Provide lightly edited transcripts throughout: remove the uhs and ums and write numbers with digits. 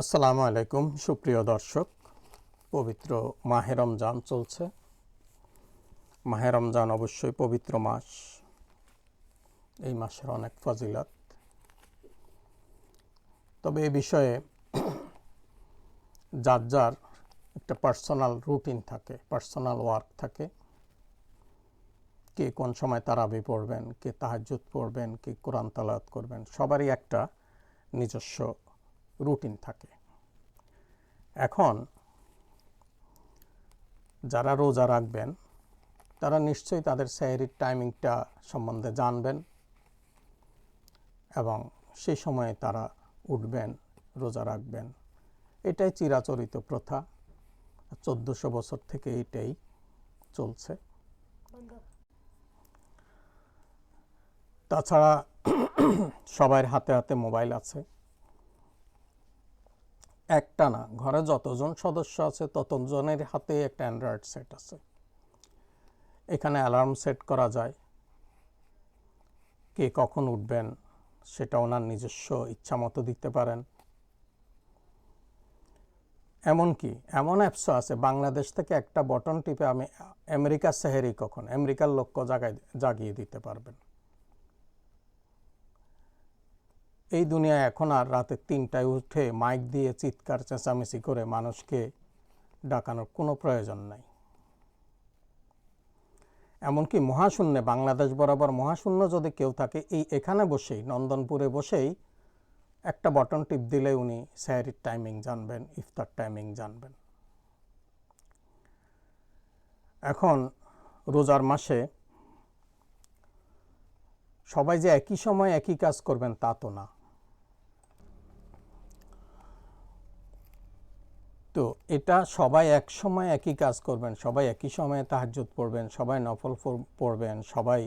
আসসালামু আলাইকুম সুপ্রিয় দর্শক, পবিত্র মাহে রমজান চলছে। মাহে রমজান অবশ্যই পবিত্র মাস। এই মাসের অনেক ফজিলত, তবে এই বিষয়ে যার যার একটা পার্সোনাল রুটিন থাকে, পার্সোনাল ওয়ার্ক থাকে। কে কোন সময় তারাবি পড়বেন, কে তাহাজ্জুদ পড়বেন, কে কোরআন তেলাওয়াত করবেন, সবারই একটা নিজস্ব রুটিন থাকে। এখন যারা রোজা রাখবেন তারা নিশ্চয়ই তাদের সেহরির টাইমিংটা সম্বন্ধে জানবেন এবং সেই সময়ে তারা উঠবেন, রোজা রাখবেন। এটাই চিরাচরিত প্রথা, 1400 বছর থেকে এটাই চলছে। তাছাড়া সবার হাতে হাতে মোবাইল আছে। একটা না, ঘরে যতজন সদস্য আছে ততজনের হাতে একটা অ্যান্ড্রয়েড সেট আছে। এখানে অ্যালার্ম সেট করা যায়, কে কখন উঠবেন সেটা ওনার নিজস্ব ইচ্ছা মতো দিতে পারেন। এমনকি এমন অ্যাপসও আছে, বাংলাদেশ থেকে একটা বটন টিপে আমি আমেরিকার সেহেরি কখন, আমেরিকার লক্ষ্য জাগিয়ে দিতে পারবেন। এই দুনিয়ায় এখন আর রাতে 3টায় উঠে মাইক দিয়ে চিৎকার চেঁচামেচি করে মানুষকে ডাকানোর কোনো প্রয়োজন নাই। এমনকি মহাশূন্যে, বাংলাদেশ বরাবর মহাশূন্য যদি কেউ থাকে, এখানে বসেই, নন্দনপুরে বসেই একটা বটন টিপ দিলে উনি সেহরির টাইমিং জানবেন, ইফতার টাইমিং জানবেন। এখন রোজার মাসে সবাই যে একই সময় একই কাজ করবেন তা তো না। তো এটা সবাই এক সময় একই কাজ করবেন, সবাই একই সময়ে তাহাজ্জুদ পড়বেন, সবাই নফল পড়বেন, সবাই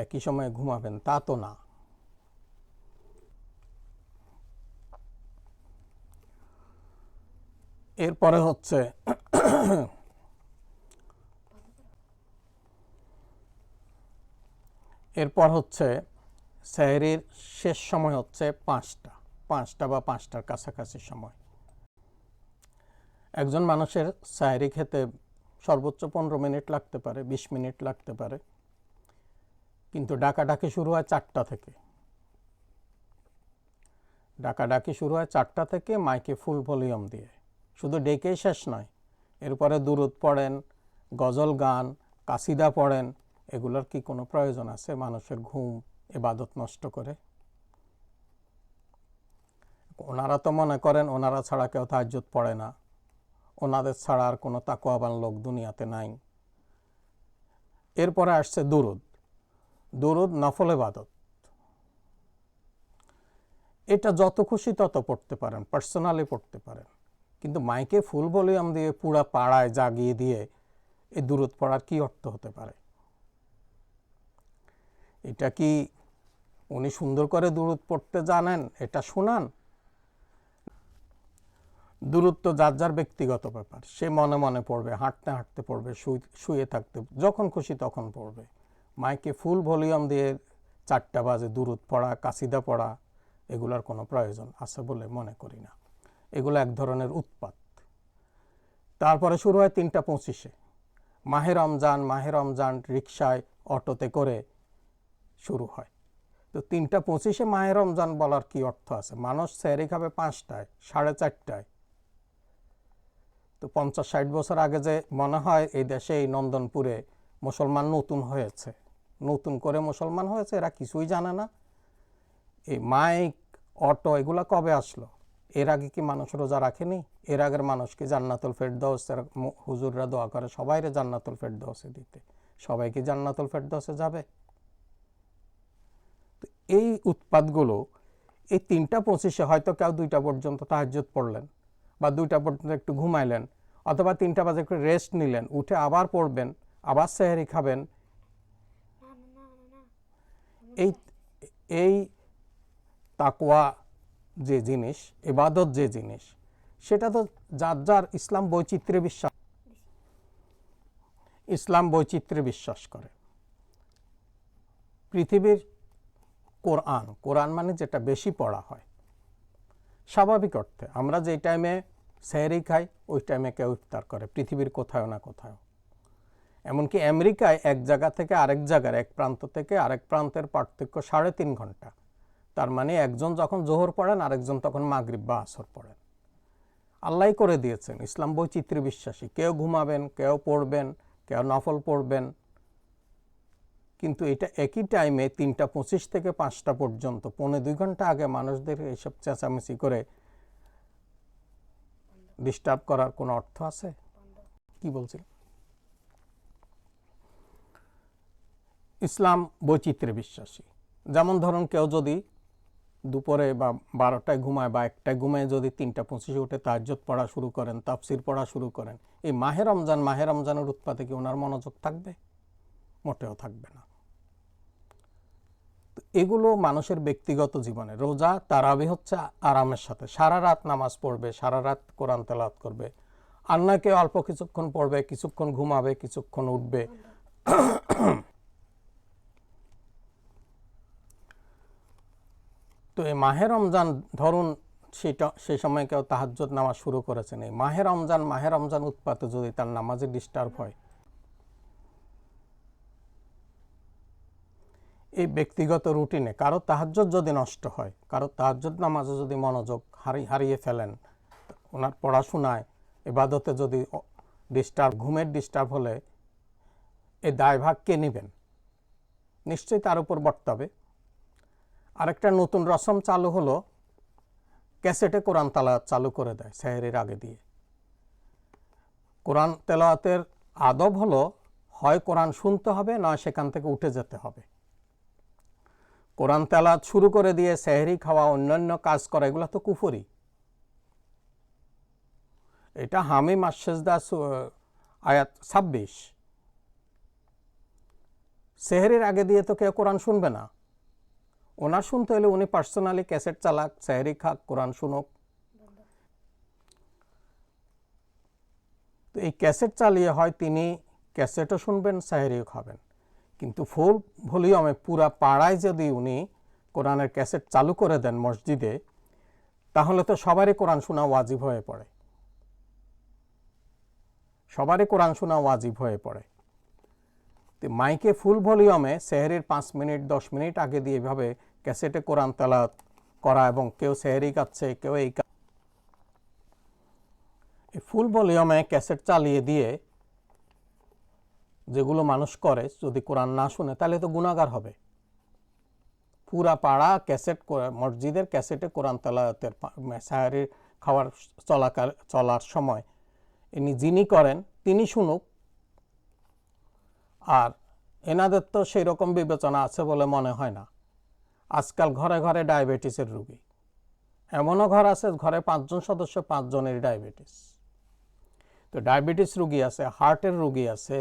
একই সময়ে ঘুমাবেন তা তো না। এরপরে হচ্ছে সেহরির শেষ সময় হচ্ছে 5টা বা 5টার কাছাকাছি সময়। একজন মানুষের সেহরি খেতে সর্বোচ্চ 15 মিনিট লাগতে পারে, 20 মিনিট লাগতে পারে, কিন্তু ডাকাডাকি শুরু হয় 4টা থেকে। ডাকাডাকি শুরু হয় 4টা থেকে, মাইকে ফুল ভলিউম দিয়ে। শুধু ডেকেই শেষ নয়, এরপরে দুরুদ পড়েন, গজল গান, কাসিদা পড়েন। এগুলোর কি কোনো প্রয়োজন আছে মানুষের ঘুম ইবাদত নষ্ট করে? ওনারা তো মনে করেন ওনারা ছাড়া কেউ তাহাজ্জুদ পড়ে না, ওনাদের ছাড়া আর কোনো তাকওয়াবান লোক দুনিয়াতে নাই। এরপরে আসছে দুরুদ। দুরুদ নফল ইবাদত, এটা যত খুশি তত পড়তে পারেন, পার্সোনালি পড়তে পারেন, কিন্তু মাইকে ফুল ভলিউম দিয়ে পুরা পাড়ায় জাগিয়ে দিয়ে এই দুরুদ পড়ার কি অর্থ হতে পারে? এটা কি উনি সুন্দর করে দুরুদ পড়তে জানেন এটা শোনান? দুরুদ তো যার যার ব্যক্তিগত ব্যাপার, সে মনে মনে পড়বে, হাঁটতে হাঁটতে পড়বে, শুয়ে থাকতে, যখন খুশি তখন পড়বে। মাইকে ফুল ভলিউম দিয়ে 4টা বাজে দুরুদ পড়া, কাসিদা পড়া, এগুলোর কোনো প্রয়োজন আছে বলে মনে করি না। এগুলো এক ধরনের উৎপাত। তারপরে শুরু হয় 3টা 25-এ। মাহে রমজান রিকশায় অটোতে করে শুরু হয়। তো 3টা 25-এ মাহে রমজান বলার কি অর্থ আছে? মানুষ সেহরি খাবে 5টায়, 4:30টায়। তো 50-60 বছর আগে যে মনে হয় এই দেশে, এই নন্দনপুরে মুসলমান নতুন করে মুসলমান হয়েছে, এরা কিছুই জানে না। এই মাইক, অটো এগুলা কবে আসলো? এর আগে কি মানুষ রোজা রাখেনি? এর আগের মানুষ কি জান্নাতুল ফেরদৌসের হুজুররা দোয়া করে সবাইরে জান্নাতুল ফেরদৌসে দিতে? সবাই কি জান্নাতুল ফেরদৌসে যাবে? তো এই উৎপাতগুলো, এই 3টা 25-এ হয়তো কেউ 2টা পর্যন্ত তাহাজ্জুদ পড়লেন, বা 2টা পর্যন্ত একটু ঘুমাইলেন, অথবা 3টা বাজে একটু রেস্ট নিলেন, উঠে আবার পড়বেন, আবার সেহরি খাবেন। এই এই তাকওয়া যে জিনিস, ইবাদত যে জিনিস, সেটা তো যার যার ইসলাম বৈচিত্র্যে বিশ্বাস করে। পৃথিবীর কোরআন মানে যেটা বেশি পড়া হয়, স্বাভাবিক অর্থে আমরা যে টাইমে সেহরি খাই ওই টাইমে কেউ ইফতার করে পৃথিবীর কোথাও না কোথাও। এমনকি আমেরিকায় এক জায়গা থেকে আরেক জায়গার, এক প্রান্ত থেকে আরেক প্রান্তের পার্থক্য 3.5 ঘন্টা। তার মানে একজন যখন জোহর পড়েন আরেকজন তখন মাগরিব বা আসর পড়েন। আল্লাহ করে দিয়েছেন, ইসলাম বৈচিত্র্য বিশ্বাসী, কেউ ঘুমাবেন, কেউ পড়বেন, কেউ নফল পড়বেন, কিন্তু এটা একই টাইমে 3:25 থেকে 5টা পর্যন্ত 1.25 ঘন্টা আগে মানুষদের এইসব চেঁচামেচি করে ডিস্টার্ব করার কোনো অর্থ আছে? কি বলছিল? ইসলাম বৈচিত্র্যে বিশ্বাসী। যেমন ধরুন কেউ যদি দুপুরে বা 12টায় ঘুমায় বা 1টায় ঘুমায় যদি 3:25 উঠে তাহাজ্জুদ পড়া শুরু করেন, তাফসির পড়া শুরু করেন, এই মাহে রমজানের উৎপাতে কি ওনার মনোযোগ থাকবে? মোটেও থাকবে না। এগুলো মানুষের ব্যক্তিগত জীবনে। রোজা তারাবি হচ্ছে আরামের সাথে, সারা রাত নামাজ পড়বে, সারা রাত কোরআন তেলাওয়াত করবে, আর না কেউ অল্প কিছুক্ষণ পড়বে, কিছুক্ষণ ঘুমাবে, কিছুক্ষণ উঠবে। তো এই মাহে রমজান ধরুন সেই সময় কেউ তাহাজ্জুদ নামাজ শুরু করেছেন, এই মাহে রমজান উৎপাতে যদি তার নামাজে ডিস্টার্ব হয়, এই ব্যক্তিগত রুটিনে কারো তাহাজ্জুদ যদি নষ্ট হয়, কারো তাহাজ্জুদ নামাজে যদি মনোযোগ হারিয়ে ফেলেন, ওনার পড়াশোনায় ইবাদতে যদি ঘুমের ডিস্টার্ব হলে এই দায়ভাগ কে নেবেন? নিশ্চয়ই তার উপর বর্তাবে। আরেকটা নতুন রসম চালু হলো, ক্যাসেটে কোরআন তেলাওয়াত চালু করে দেয় সেহরির আগে দিয়ে। কোরআন তেলাওয়াতের আদব হলো হয় কোরআন শুনতে হবে, নয় সেখান থেকে উঠে যেতে হবে। কোরআন তেলাওয়াত শুরু করে দিয়ে সেহরি খাওয়া, অন্যান্য কাজ করা, এগুলো তো কুফরি। এটা হামিম আশ-সাজদা আয়াত 26। সেহরির আগে দিয়ে তো কেউ কোরআন শুনবে না। ওনার শুনতে হলে উনি পার্সোনালি ক্যাসেট চালাক, সেহরি খাক, কোরআন শুনুক। তো এই ক্যাসেট চালিয়ে হয় তিনি ক্যাসেটও শুনবেন, সেহরিও খাবেন। কিন্তু ফুল ভলিউমে পুরা পাড়ায় যদি উনি কোরআনের ক্যাসেট চালু করে দেন মসজিদে, তাহলে তো সবারই কোরআন শোনা ওয়াজিব হয়ে পড়ে, সবারই কোরআন শোনা ওয়াজিব হয়ে পড়ে। তো মাইকে ফুল ভলিউমে সেহরির 5 মিনিট 10 মিনিট আগে দিয়ে এভাবে ক্যাসেটে কোরআন তেলাওয়াত করা, এবং কেউ সেহরি খাচ্ছে, কেউ এই ফুল ভলিউমে ক্যাসেট চালিয়ে দিয়ে যেগুলো মানুষ করে, যদি কোরআন না শুনে তাহলে তো গুনাহগার হবে। পুরা পাড়া ক্যাসেট, মসজিদের ক্যাসেটে কোরআন তেলাওয়াতের সেহরি খাওয়ার চলার সময় যিনি করেন তিনি শুনুক। আর এনাদের তো সেই রকম বিবেচনা আছে বলে মনে হয় না। আজকাল ঘরে ঘরে ডায়াবেটিসের রোগী, এমনও ঘর আছে ঘরে 5 জন সদস্য 5 জনের ডায়াবেটিস। তো ডায়াবেটিস রোগী আছে, হার্টের রোগী আছে,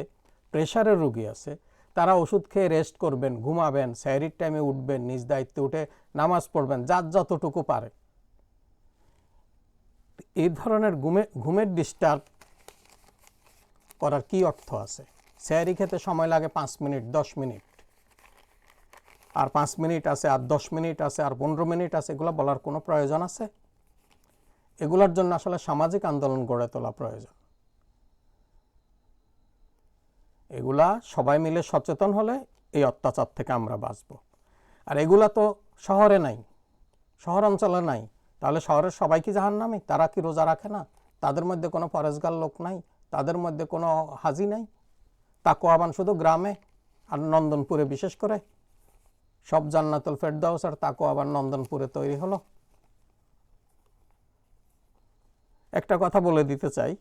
প্রেশারের রোগী আছে, তারা ওষুধ খেয়ে রেস্ট করবেন, ঘুমাবেন, সেহরির টাইমে উঠবেন, নিজ দায়িত্বে উঠে নামাজ পড়বেন, যার যতটুকু পারে। এই ধরনের ঘুমের ডিস্টার্ব করার কি অর্থ আছে? সেহরি খেতে সময় লাগে 5 মিনিট 10 মিনিট, আর 5 মিনিট আছে, আর 10 মিনিট আছে, আর 15 মিনিট আছে, এগুলো বলার কোনো প্রয়োজন আছে? এগুলোর জন্য আসলে সামাজিক আন্দোলন গড়ে তোলা প্রয়োজন। এগুলা সবাই মিলে সচেতন হলে এই অত্যাচার থেকে আমরা বাঁচব। আর এগুলা তো শহরে নাই, শহর অঞ্চলে নাই, তাহলে শহরের সবাই কি জাহান্নামী? তারা কি রোজা রাখে না? তাদের মধ্যে কোনো পরেশগার লোক নাই? তাদের মধ্যে কোনো হাজি নাই? তাকওয়াবান শুধু গ্রামে আর নন্দনপুরে, বিশেষ করে সব জান্নাতুল ফেরদাউস আর তাকওয়াবান নন্দনপুরে তৈরি হলো। একটা কথা বলে দিতে চাই,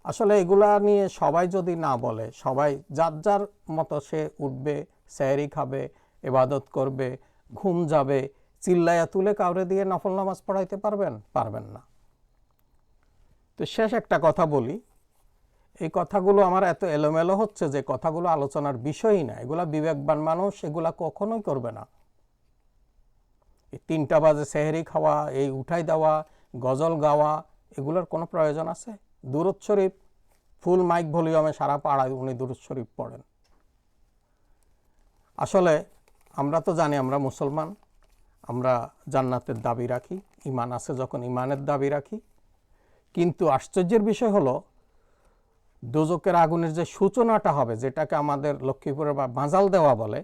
আসলে এগুলা নিয়ে সবাই যদি না বলে, সবাই যার যার মতো সে উঠবে, সেহরি খাবে, ইবাদত করবে, ঘুম যাবে, চিল্লায়া তুলে কাউরে দিয়ে নফল নামাজ পড়াইতে পারবেন না। তো শেষ একটা কথা বলি, এই কথাগুলো আমার এত এলোমেলো হচ্ছে যে কথাগুলো আলোচনার বিষয়ই না। এগুলা বিবেকবান মানুষ এগুলা কখনোই করবে না। এই 3টা বাজে সেহরি খাওয়া, এই উঠাই দেওয়া, গজল গাওয়া, এগুলোর কোনো প্রয়োজন আছে? দুরূদ শরীফ ফুল মাইক ভলিউমে সারা পাড়ায় উনি দুরূদ শরীফ পড়েন। আসলে আমরা তো জানি আমরা মুসলমান, আমরা জান্নাতের দাবি রাখি, ঈমান আছে যখন ঈমানের দাবি রাখি। কিন্তু আশ্চর্যের বিষয় হলো দোজকের আগুনের যে সূচনাটা হবে, যেটাকে আমাদের লক্ষ্মীপুরে বা ভাঁজাল দেওয়া বলে,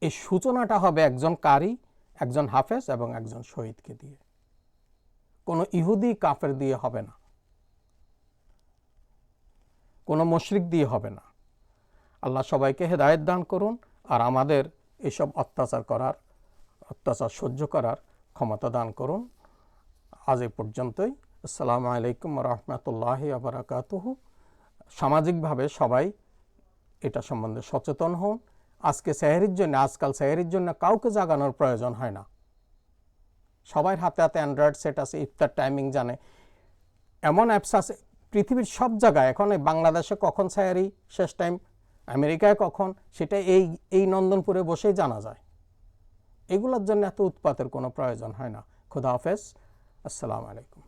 এই সূচনাটা হবে একজন কারি, একজন হাফেজ এবং একজন শহীদকে দিয়ে। কোনো ইহুদি কাফের দিয়ে হবে না, কোনো মুশরিক দিয়ে হবে না। আল্লাহ সবাইকে হেদায়েত দান করুন, আর আমাদের এসব অত্যাচার সহ্য করার ক্ষমতা দান করুন। আজ এই পর্যন্তই। আসসালামু আলাইকুম ওয়া রাহমাতুল্লাহি ওয়া বারাকাতুহু। সামাজিকভাবে সবাই এটা সম্বন্ধে সচেতন হন। আজকাল সেহরির জন্য কাউকে জাগানোর প্রয়োজন হয় না। সবার হাতে হাতে অ্যান্ড্রয়েড সেট আছে, ইফতার টাইমিং জানে, এমন অ্যাপস আছে পৃথিবীর সব জায়গায়। এখন এই বাংলাদেশে কখন সেহরি শেষ টাইম, আমেরিকায় কখন, সেটা এই নন্দনপুরে বসেই জানা যায়। এগুলোর জন্য এত উৎপাতের কোনো প্রয়োজন হয় না। খুদা হাফেজ, আসসালামু আলাইকুম।